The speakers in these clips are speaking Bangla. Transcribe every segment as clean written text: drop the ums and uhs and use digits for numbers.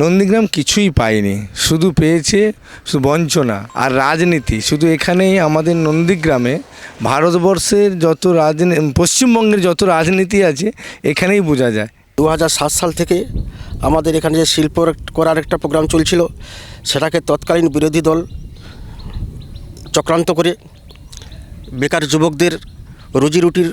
নন্দীগ্রাম কিছুই পায়নি, শুধু পেয়েছে শুধু বঞ্চনা আর রাজনীতি। শুধু এখানেই আমাদের নন্দীগ্রামে ভারতবর্ষের যত পশ্চিমবঙ্গের যত রাজনীতি আছে এখানেই বোঝা যায়। 2007 সাল থেকে আমাদের এখানে যে শিল্প করার একটা প্রোগ্রাম চলছিল, সেটাকে তৎকালীন বিরোধী দল চক্রান্ত করে বেকার যুবকদের রুজিরুটির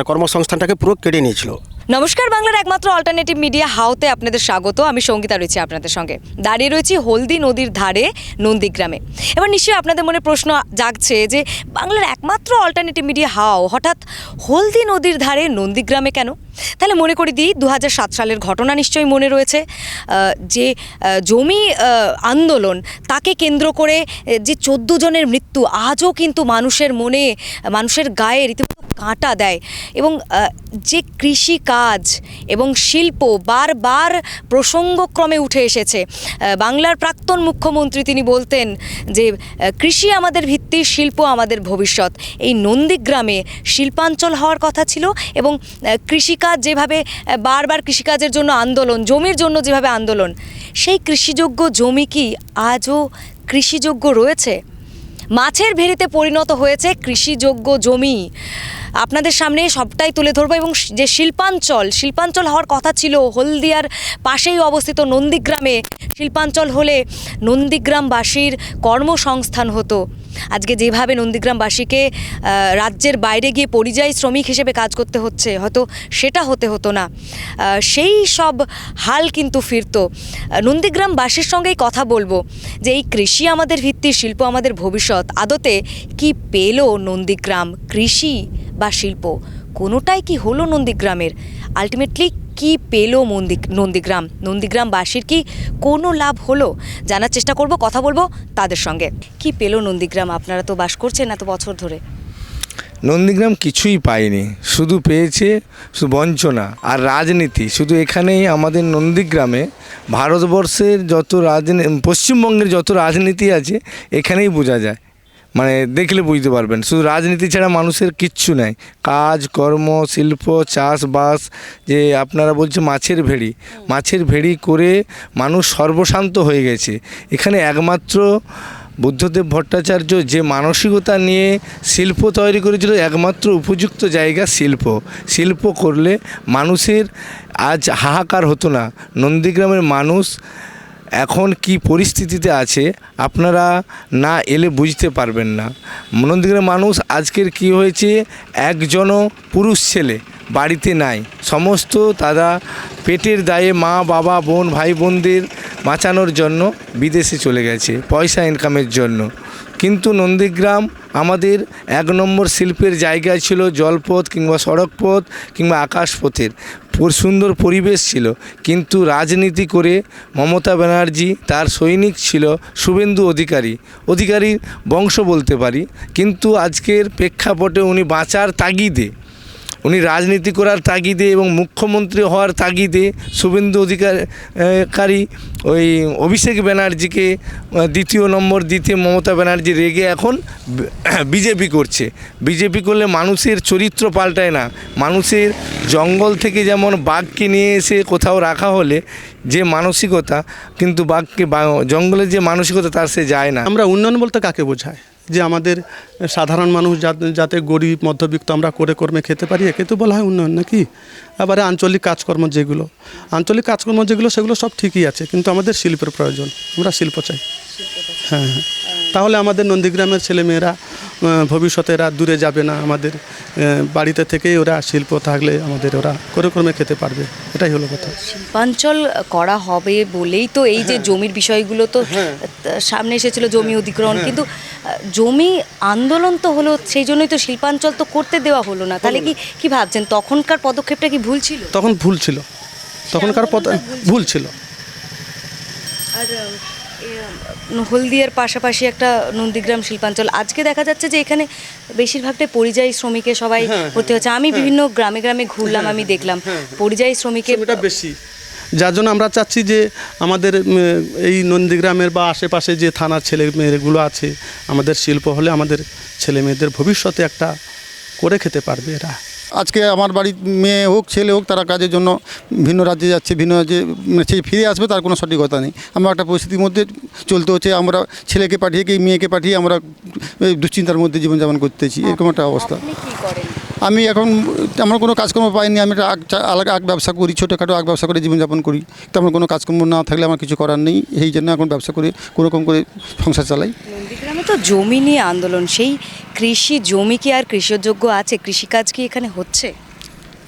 কর্মসংস্থানটাকে পুরো কেড়ে নিয়েছিল। নমস্কার, বাংলার একমাত্র অল্টারনেটিভ মিডিয়া হাউতে আপনাদের স্বাগত। আমি সঙ্গীতা রয়েছি আপনাদের সঙ্গে, দাঁড়িয়ে রয়েছি হলদি নদীর ধারে নন্দীগ্রামে। এবার নিশ্চয়ই আপনাদের মনে প্রশ্ন জাগছে যে বাংলার একমাত্র অল্টারনেটিভ মিডিয়া হাউ হঠাৎ হলদি নদীর ধারে নন্দীগ্রামে কেন? তাহলে মনে করে দিই, 2007 সালের ঘটনা নিশ্চয়ই মনে রয়েছে। যে জমি আন্দোলন, তাকে কেন্দ্র করে যে 14 জনের মৃত্যু আজও কিন্তু মানুষের মনে, মানুষের গায়ে রীতিমতো কাঁটা দেয়। এবং যে কৃষিকাজ এবং শিল্প বারবার প্রসঙ্গক্রমে উঠে এসেছে। বাংলার প্রাক্তন মুখ্যমন্ত্রী তিনি বলতেন যে কৃষি আমাদের ভিত্তি, শিল্প আমাদের ভবিষ্যৎ। এই নন্দীগ্রামে শিল্পাঞ্চল হওয়ার কথা ছিল এবং কৃষিকাজ যেভাবে বারবার কৃষিকাজের জন্য আন্দোলন, জমির জন্য যেভাবে আন্দোলন, সেই কৃষিযোগ্য জমি কি আজও কৃষিযোগ্য রয়েছে? মাছের ভেড়িতে পরিণত হয়েছে কৃষিযোগ্য জমি। আপনাদের সামনে সবটাই তুলে ধরবো। এবং যে শিল্পাঞ্চল হওয়ার কথা ছিল, হলদিয়ার পাশেই অবস্থিত নন্দীগ্রামে শিল্পাঞ্চল হলে নন্দীগ্রামবাসীর কর্মসংস্থান হতো। আজকে যেভাবে নন্দীগ্রামবাসীকে রাজ্যের বাইরে গিয়ে পরিযায়ী শ্রমিক হিসেবে কাজ করতে হচ্ছে, হয়তো সেটা হতো না। সেই সব হাল কিন্তু ফিরতো। নন্দীগ্রামবাসীর সঙ্গেই কথা বলবো যে এই কৃষি আমাদের ভিত্তি, শিল্প আমাদের ভবিষ্যৎ, আদতে কি পেল নন্দীগ্রাম? কৃষি বা শিল্প কোনোটাই কি হলো নন্দীগ্রামের? আলটিমেটলি কি পেল নন্দীগ্রামবাসীর কি কোনো লাভ হলো? জানার চেষ্টা করব, কথা বলবো তাদের সঙ্গে। কি পেল নন্দীগ্রাম? আপনারা তো বাস করছেন এত বছর ধরে। নন্দীগ্রাম কিছুই পায়নি, শুধু পেয়েছে শুধু বঞ্চনা আর রাজনীতি। শুধু এখানেই আমাদের নন্দীগ্রামে ভারতবর্ষের যত পশ্চিমবঙ্গের যত রাজনীতি আছে এখানেই বোঝা যায়। দেখলে বুঝতে পারবেন, শুধু রাজনীতি ছাড়া মানুষের কিচ্ছু নাই। কাজ কর্ম, শিল্প, চাষবাস, যে আপনারা বলছেন মাছের ভেড়ি করে মানুষ সর্বশান্ত হয়ে গেছে। এখানে একমাত্র বুদ্ধদেব ভট্টাচার্য যে মানসিকতা নিয়ে শিল্প তৈরি করেছিল, একমাত্র উপযুক্ত জায়গা শিল্প করলে মানুষের আজ হাহাকার হতো না। নন্দীগ্রামের মানুষ এখন কি পরিস্থিতিতে আছে আপনারা না এলে বুঝতে পারবেন না। নন্দীগ্রামের মানুষ আজকের কি হয়েছে, একজনও পুরুষ ছেলে বাড়িতে নাই। সমস্ত তারা পেটের দায়ে মা বাবা বোন ভাই বোনদের বাঁচানোর জন্য বিদেশে চলে গেছে পয়সা ইনকামের জন্য। কিন্তু নন্দীগ্রাম আমাদের 1 নম্বর শিল্পের জায়গায় ছিল। জলপথ কিংবা সড়কপথ কিংবা আকাশপথের সুন্দর পরিবেশ ছিল। কিন্তু রাজনীতি করে মমতা ব্যানার্জি, তার সৈনিক ছিল শুভেন্দু অধিকারীর বংশ বলতে পারি। কিন্তু আজকের প্রেক্ষাপটে উনি বাঁচার তাগিদে, উনি রাজনীতি করার তাগিদে এবং মুখ্যমন্ত্রী হওয়ার তাগিদে শুভেন্দু অধিকারী ওই অভিষেক ব্যানার্জিকে 2 নম্বর দিতে মমতা ব্যানার্জি রেগে এখন বিজেপি করছে। বিজেপি করলে মানুষের চরিত্র পাল্টায় না। মানুষের জঙ্গল থেকে যেমন বাঘকে নিয়ে এসে কোথাও রাখা হলে যে মানসিকতা, কিন্তু বাঘকে জঙ্গলের যে মানসিকতা তার সে যায় না। আমরা উন্নয়ন বলতে কাকে বোঝায়? যে আমাদের সাধারণ মানুষ যাতে গরিব মধ্যবিত্ত আমরা করে কর্মে খেতে পারি, একে তো বলা হয় উন্নয়ন নাকি? আবার আঞ্চলিক কাজকর্ম যেগুলো সেগুলো সব ঠিকই আছে, কিন্তু আমাদের শিল্পের প্রয়োজন। আমরা শিল্প চাই। হ্যাঁ, তাহলে আমাদের নন্দীগ্রামের ছেলেমেয়েরা ভবিষ্যতে এরা দূরে যাবে না। আমাদের বাড়িতে থেকেই ওরা শিল্প থাকলে আমাদের ওরা করে কর্মে খেতে পারবে। এটাই হলো কথা। শিল্পাঞ্চল করা হবে বলেই তো এই যে জমির বিষয়গুলো তো সামনে এসেছিল, জমি অধিগ্রহণ। কিন্তু জমি আন্দোলন তো হলো, সেই জন্যই তো শিল্পাঞ্চল তো করতে দেওয়া হলো না। তাহলে কি ভাবছেন তখনকার পদক্ষেপটা কি ভুল ছিল? তখন ভুল ছিল, ভুল ছিল। আর হলদিয়ার পাশাপাশি একটা নন্দীগ্রাম শিল্পাঞ্চল, আজকে দেখা যাচ্ছে যে এখানে বেশিরভাগটাই পরিযায়ী শ্রমিকে সবাই ভর্তি হচ্ছে। আমি বিভিন্ন গ্রামে ঘুরলাম, আমি দেখলাম পরিযায়ী শ্রমিকের বেশি। যার জন্য আমরা চাচ্ছি যে আমাদের এই নন্দীগ্রামের বা আশেপাশে যে থানার ছেলে মেয়েগুলো আছে, আমাদের শিল্প হলে আমাদের ছেলে মেয়েদের ভবিষ্যতে একটা করে খেতে পারবে এরা। আজকে আমার বাড়ির মেয়ে হোক ছেলে হোক তারা কাজের জন্য ভিন্ন রাজ্যে যাচ্ছে, ভিন্ন রাজ্যে সেই ফিরে আসবে তার কোনো সঠিকতা নেই। আমরা একটা পরিস্থিতির মধ্যে চলতে হচ্ছে, আমরা ছেলেকে পাঠিয়ে কি মেয়েকে পাঠিয়ে আমরা দুশ্চিন্তার মধ্যে জীবনযাপন করতেছি, এরকম একটা অবস্থা। আপনি কি করেন? আমি এখন আমার কোনো কাজকর্ম পাইনি, আমি একটা আলাদা আগ ব্যবসা করি, ছোটোখাটো আগ ব্যবসা করে জীবনযাপন করি। তো আমার কোনো কাজকর্ম না থাকলে আমার কিছু করার নেই, এই জন্য এখন ব্যবসা করে কোনোরকম করে সংসার চালাই। নন্দীগ্রামে তো জমি নিয়ে আন্দোলন, সেই কৃষি জমি কি আর কৃষিযোগ্য আছে? কৃষিকাজ কি এখানে হচ্ছে?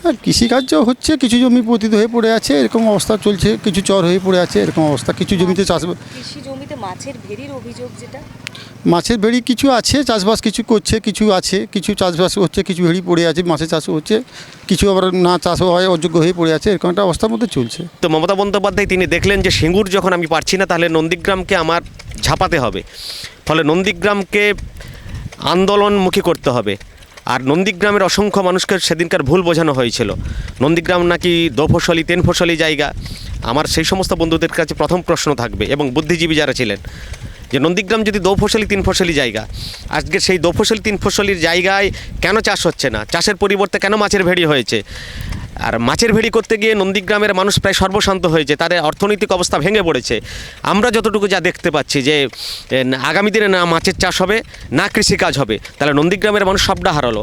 আর কৃষিকার্য হচ্ছে, কিছু জমি পতিত হয়ে পড়ে আছে, এরকম অবস্থা চলছে, কিছু চর হয়ে পড়ে আছে, এরকম অবস্থা। কিছু জমিতে চাষ, কৃষি জমিতে মাছের ভেড়ির অভিযোগ, যেটা মাছের ভেড়ি কিছু আছে, চাষবাস কিছু করছে, কিছু আছে, কিছু চাষবাস হচ্ছে, কিছু ভেড়ি পড়ে আছে, মাছের চাষও হচ্ছে, কিছু আবার না চাষও হয়, অযোগ্য হয়ে পড়ে আছে, এরকম একটা অবস্থার মধ্যে চলছে। তো মমতা বন্দ্যোপাধ্যায় তিনি দেখলেন যে সিঙ্গুর যখন আমি পারছি না, তাহলে নন্দীগ্রামকে আমার ঝাঁপাতে হবে, ফলে নন্দীগ্রামকে আন্দোলনমুখী করতে হবে। আর নন্দীগ্রামের অসংখ্য মানুষকে সেদিনকার ভুল বোঝানো হয়েছিল, নন্দীগ্রাম নাকি দোফসলি তেনফসলি জায়গা। আমার সেই সমস্ত বন্ধুদের কাছে প্রথম প্রশ্ন থাকবে, এবং বুদ্ধিজীবী যারা ছিলেন, যে নন্দীগ্রাম যদি দোফসলি তিনফসলি জায়গা, আজকে সেই দোফসলি তিনফসলির জায়গায় কেন চাষ হচ্ছে না? চাষের পরিবর্তে কেন মাছের ভেড়ি হয়েছে? আর মাছের ভেড়ি করতে গিয়ে নন্দীগ্রামের মানুষ প্রায় সর্বশান্ত হয়েছে, তাদের অর্থনৈতিক অবস্থা ভেঙে পড়েছে। আমরা যতটুকু যা দেখতে পাচ্ছি যে আগামী দিনে না মাছের চাষ হবে, না কৃষিকাজ হবে, তাহলে নন্দীগ্রামের মানুষ সবটা হারালো।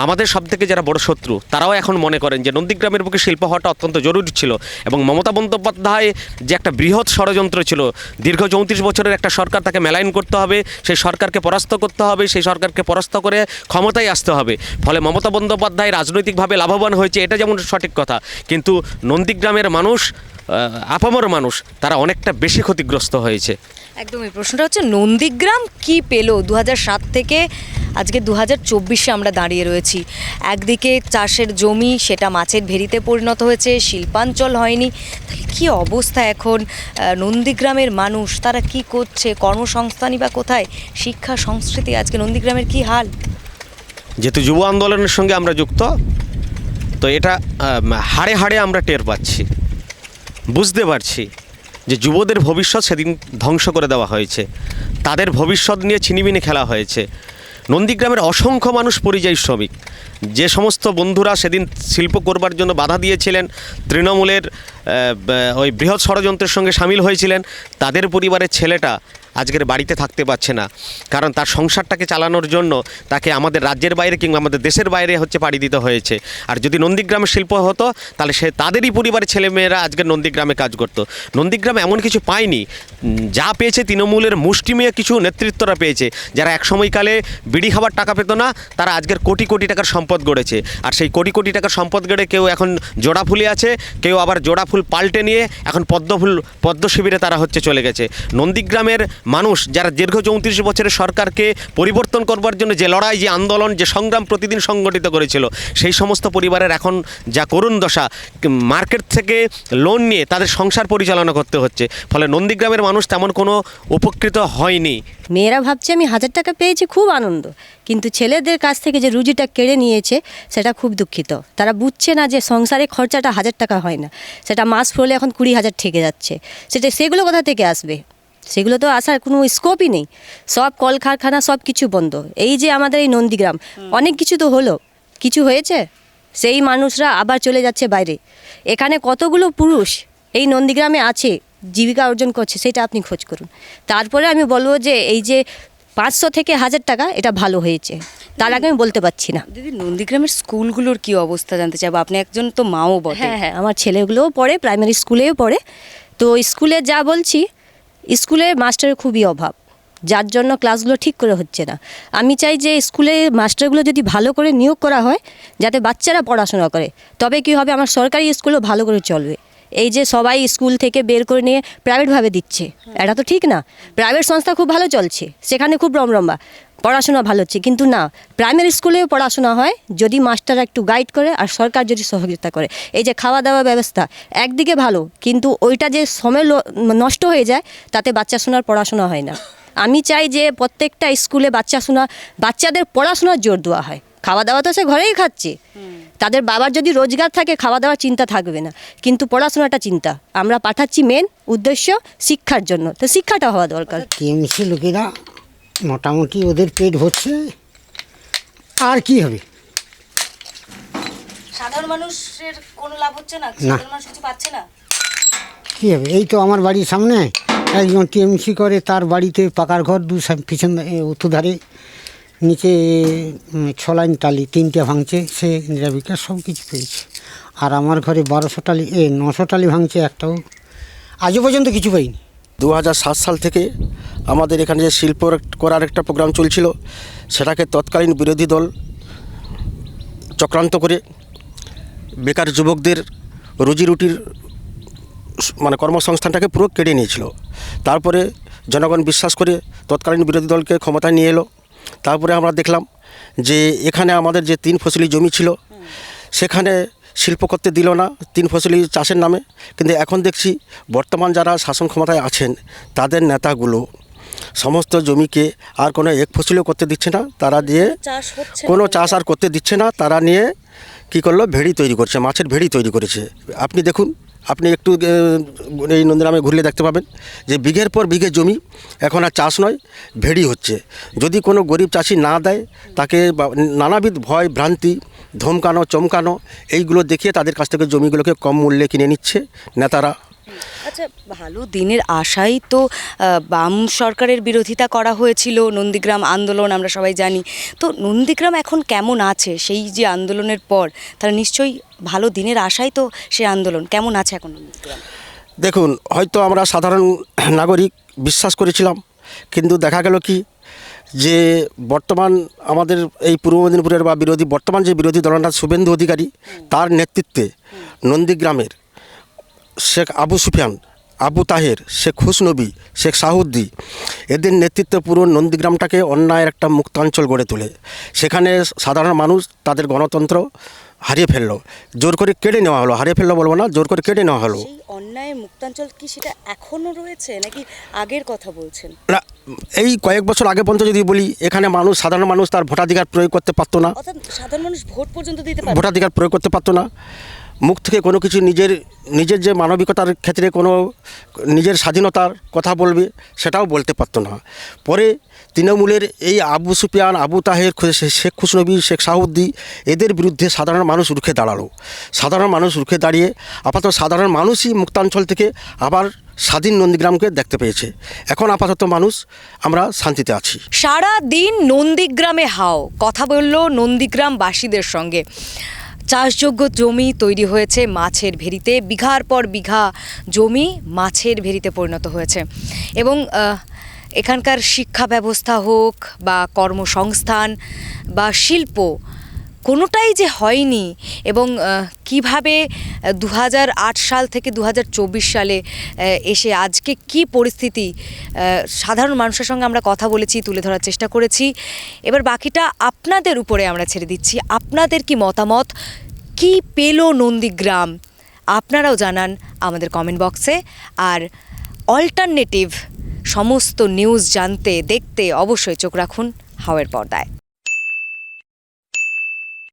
আমাদের সবথেকে যারা বড় শত্রু তারাও এখন মনে করেন যে নন্দীগ্রামের বুকে শিল্প হওয়াটা অত্যন্ত জরুরি ছিল, এবং মমতা বন্দ্যোপাধ্যায় যে একটা বৃহৎ ষড়যন্ত্র ছিল, দীর্ঘ 34 বছরের একটা সরকার, তাকে মেলাইন করতে হবে, সেই সরকারকে পরাস্ত করতে হবে, সেই সরকারকে পরাস্ত করে ক্ষমতায় আসতে হবে। ফলে মমতা বন্দ্যোপাধ্যায় রাজনৈতিকভাবে লাভবান হয়েছে, এটা যেমন সঠিক কথা, কিন্তু নন্দীগ্রামের মানুষ, আপামর মানুষ, তারা অনেকটা বেশি ক্ষতিগ্রস্ত হয়েছে। একদমই। প্রশ্নটা হচ্ছে নন্দীগ্রাম কি পেল? 2007 থেকে আজকে 2024-এ আমরা দাঁড়িয়ে রয়েছি। একদিকে চাষের জমি, সেটা মাছের ভেড়িতে পরিণত হয়েছে, শিল্পাঞ্চল হয়নি। তাহলে কী অবস্থা এখন নন্দীগ্রামের মানুষ? তারা কি করছে? কর্মসংস্থানই বা কোথায়? শিক্ষা সংস্কৃতি, আজকে নন্দীগ্রামের কি হাল? যেহেতু যুব আন্দোলনের সঙ্গে আমরা যুক্ত, তো এটা হাড়ে হাড়ে আমরা টের পাচ্ছি, বুঝতে পারছি যে যুবদের ভবিষ্যৎ সেদিন ধ্বংস করে দেওয়া হয়েছে, তাদের ভবিষ্যৎ নিয়ে ছিনিমিনি খেলা হয়েছে। নন্দীগ্রামের অসংখ্য মানুষ পরিযায়ী শ্রমিক, যে সমস্ত বন্ধুরা সেদিন শিল্প করবার জন্য বাধা দিয়েছিলেন, তৃণমূলের ওই বৃহৎ ষড়যন্ত্রের সঙ্গে সামিল হয়েছিলেন, তাদের পরিবারের ছেলেটা আজকের বাড়িতে থাকতে পারছে না, কারণ তার সংসারটাকে চালানোর জন্য তাকে আমাদের রাজ্যের বাইরে কিংবা আমাদের দেশের বাইরে পাড়ি দিতে হয়েছে। আর যদি নন্দীগ্রামে শিল্প হতো, তাহলে সে তাদেরই পরিবারের ছেলেমেয়েরা আজকের নন্দীগ্রামে কাজ করতো। নন্দীগ্রামে এমন কিছু পায়নি, যা পেয়েছে তৃণমূলের মুষ্টিমেয় কিছু নেতৃত্বরা পেয়েছে, যারা এক সময়কালে বিড়ি খাবার টাকা পেত না, তারা আজকের কোটি কোটি টাকার সম্পদ গড়েছে। আর সেই কোটি কোটি টাকার সম্পদ গড়ে কেউ এখন জোড়া ফুলে আছে, কেউ আবার জোড়া ফুল পাল্টে নিয়ে এখন পদ্ম শিবিরে তারা চলে গেছে। নন্দীগ্রামের মানুষ যারা দীর্ঘ 34 বছরের সরকারকে পরিবর্তন করবার জন্য যে লড়াই, যে আন্দোলন, যে সংগ্রাম প্রতিদিন সংগঠিত করেছিল, সেই সমস্ত পরিবারের এখন যা করুণ দশা, মার্কেট থেকে লোন নিয়ে তাদের সংসার পরিচালনা করতে হচ্ছে। ফলে নন্দীগ্রামের মানুষ তেমন কোনো উপকৃত হয়নি। মেয়েরা ভাবছে আমি 1000 টাকা পেয়েছি, খুব আনন্দ, কিন্তু ছেলেদের কাছ থেকে যে রুজিটা কেড়ে নিয়েছে সেটা খুব দুঃখিত। তারা বুঝছে না যে সংসারে খরচাটা 1000 টাকা হয় না, সেটা মাস পড়লে এখন 20,000 ঠেকে যাচ্ছে। সেগুলো কোথা থেকে আসবে? সেগুলো তো আসার কোনো স্কোপই নেই। সব কলকারখানা সব কিছু বন্ধ। এই যে আমাদের এই নন্দীগ্রাম, অনেক কিছু তো হলো, কিছু হয়েছে, সেই মানুষরা আবার চলে যাচ্ছে বাইরে। এখানে কতগুলো পুরুষ এই নন্দীগ্রামে আছে, জীবিকা অর্জন করছে, সেটা আপনি খোঁজ করুন। তারপরে আমি বলবো যে এই যে 500 থেকে 1000 টাকা, এটা ভালো হয়েছে, তার আগে আমি বলতে পারছি না। দিদি, নন্দীগ্রামের স্কুলগুলোর কি অবস্থা জানতে চাইবো, আপনি একজন তো মাও বটে। হ্যাঁ, আমার ছেলেগুলোও পড়ে, প্রাইমারি স্কুলেও পড়ে। তো স্কুলে যা বলছি, স্কুলে মাস্টারের খুবই অভাব, যার জন্য ক্লাসগুলো ঠিক করে হচ্ছে না। আমি চাই যে স্কুলে মাস্টারগুলো যদি ভালো করে নিয়োগ করা হয়, যাতে বাচ্চারা পড়াশোনা করে, তবে কি হবে, আমার সরকারি স্কুলও ভালো করে চলবে। এই যে সবাই স্কুল থেকে বের করে নিয়ে প্রাইভেটভাবে দিচ্ছে, এটা তো ঠিক না। প্রাইভেট সংস্থা খুব ভালো চলছে, সেখানে খুব রমরম্বা পড়াশোনা ভালো হচ্ছে, কিন্তু না, প্রাইমারি স্কুলেও পড়াশোনা হয় যদি মাস্টাররা একটু গাইড করে আর সরকার যদি সহযোগিতা করে। এই যে খাওয়া দাওয়া ব্যবস্থা একদিকে ভালো, কিন্তু ওইটা যে সময় নষ্ট হয়ে যায়, তাতে পড়াশোনা হয় না। আমি চাই যে প্রত্যেকটা স্কুলে বাচ্চাদের পড়াশোনার জোর দেওয়া হয়। খাওয়া দাওয়া তো সে ঘরেই খাচ্ছে, তাদের বাবার যদি রোজগার থাকে খাওয়া দাওয়ার চিন্তা থাকবে না, কিন্তু পড়াশোনাটা চিন্তা। আমরা পাঠাচ্ছি মেন উদ্দেশ্য শিক্ষার জন্য, তো শিক্ষাটা হওয়া দরকার। টিএমসি লোকেরা মোটামুটি ওদের পেট ভরছে, আর কি হবে। সাধারণ মানুষের কোনো লাভ হচ্ছে না, না। সাধারণ মানুষ কিছু পাচ্ছে না। কী হবে, এই তো আমার বাড়ির সামনে একজন টিএমসি করে, তার বাড়িতে পাকার ঘর পিছন উত্তর ধারে নিচে 6 লাইন টালি 3টে ভাঙছে, সে নিরাবিকার সব কিছু পেয়েছে। আর আমার ঘরে 1200 টালি 900 টালি ভাঙছে, একটাও আজও পর্যন্ত কিছু পাইনি। 2007 সাল থেকে আমাদের এখানে যে শিল্প করার একটা প্রোগ্রাম চলছিল, সেটাকে তৎকালীন বিরোধী দল চক্রান্ত করে বেকার যুবকদের রুজিরুটির মানে কর্মসংস্থানটাকে পুরো কেড়ে নিয়েছিল। তারপরে জনগণ বিশ্বাস করে তৎকালীন বিরোধী দলকে ক্ষমতায় নিয়ে এলো। তারপরে আমরা দেখলাম যে এখানে আমাদের যে 3 ফসলি জমি ছিল, সেখানে শিল্প করতে দিল না 3 ফসলি চাষের নামে। কিন্তু এখন দেখছি বর্তমান যারা শাসন ক্ষমতায় আছেন, তাদের নেতাগুলো সমস্ত জমিকে আর কোনো এক ফসলিও করতে দিচ্ছে না, তারা দিয়ে চাষ হচ্ছে না। কোনো চাষ আর করতে দিচ্ছে না। তারা নিয়ে কী করলো, ভেড়ি তৈরি করছে, মাছের ভেড়ি তৈরি করেছে। আপনি দেখুন, আপনি একটু এই নন্দীগ্রামে ঘুরলে দেখতে পাবেন যে বিঘের পর বিঘে জমি এখন আর চাষ নয়, ভেড়ি হচ্ছে। যদি কোনো গরিব চাষি না দেয়, তাকে নানাবিধ ভয় ভ্রান্তি, ধমকানো চমকানো, এইগুলো দেখিয়ে তাদের কাছ থেকে জমিগুলোকে কম মূল্যে কিনে নিচ্ছে নেতারা। আচ্ছা, ভালো দিনের আশাই তো বাম সরকারের বিরোধিতা করা হয়েছিল, নন্দীগ্রাম আন্দোলন আমরা সবাই জানি। তো নন্দীগ্রাম এখন কেমন আছে সেই যে আন্দোলনের পর? তাহলে নিশ্চয়ই ভালো দিনের আশাই তো সেই আন্দোলন। কেমন আছে এখন নন্দীগ্রাম? দেখুন, হয়তো আমরা সাধারণ নাগরিক বিশ্বাস করেছিলাম, কিন্তু দেখা গেল কি যে বর্তমান আমাদের এই পূর্ব মেদিনীপুরের বা বর্তমান যে বিরোধী দলনেতা শুভেন্দু অধিকারী, তার নেতৃত্বে নন্দীগ্রামের শেখ আবু সুফিয়ান, আবু তাহের, শেখ খুশনবী, শেখ সাহুদ্দি, এদের নেতৃত্বে পুরো নন্দীগ্রামটাকে অন্যায়ের একটা মুক্তাঞ্চল গড়ে তোলে। সেখানে সাধারণ মানুষ তাদের গণতন্ত্র হারিয়ে ফেললো, জোর করে কেড়ে নেওয়া হলো। হারিয়ে ফেললো বলবো না, জোর করে কেড়ে নেওয়া হলো। সেই অন্যায়ের মুক্তাঞ্চল কি সেটা এখনো রয়েছে নাকি আগের কথা বলছেন? না, এই কয়েক বছর আগে পর্যন্ত যদি বলি, এখানে মানুষ, সাধারণ মানুষ তার ভোটাধিকার প্রয়োগ করতে পারতো না। অর্থাৎ সাধারণ মানুষ ভোট পর্যন্ত দিতে পারে? ভোটাধিকার প্রয়োগ করতে পারতো না। মুখ থেকে কোনো কিছু নিজের যে মানবিকতার ক্ষেত্রে কোনো নিজের স্বাধীনতার কথা বলবে, সেটাও বলতে পারতো না। পরে তৃণমূলের এই আবু সুফিয়ান, আবু তাহের, শেখ খুশনবী, শেখ সাহুদ্দি, এদের বিরুদ্ধে সাধারণ মানুষ রুখে দাঁড়ালো। সাধারণ মানুষ রুখে দাঁড়িয়ে আপাতত সাধারণ মানুষই মুক্তাঞ্চল থেকে আবার স্বাধীন নন্দীগ্রামকে দেখতে পেয়েছে। এখন আপাতত মানুষ আমরা শান্তিতে আছি। সারা দিন নন্দীগ্রামে হাও, কথা বললো নন্দীগ্রামবাসীদের সঙ্গে। চাষযোগ্য জমি তৈরি হয়েছে মাছের ভেড়িতে, বিঘার পর বিঘা জমি মাছের ভেড়িতে পরিণত হয়েছে। এবং এখানকার শিক্ষা ব্যবস্থা হোক বা কর্মসংস্থান বা শিল্প, কোনোটাই যে হয়নি। এবং কিভাবে 2008 সাল থেকে 2024 সালে এসে আজকে কি পরিস্থিতি, সাধারণ মানুষের সঙ্গে আমরা কথা বলেছি, তুলে ধরার চেষ্টা করেছি। এবার বাকিটা আপনাদের উপরে আমরা ছেড়ে দিচ্ছি। আপনাদের কি মতামত, কি পেল নন্দীগ্রাম, আপনারাও জানান আমাদের কমেন্ট বক্সে। আর অল্টারনেটিভ সমস্ত নিউজ জানতে দেখতে অবশ্যই চোখ রাখুন হাওয়ের পর্দায়।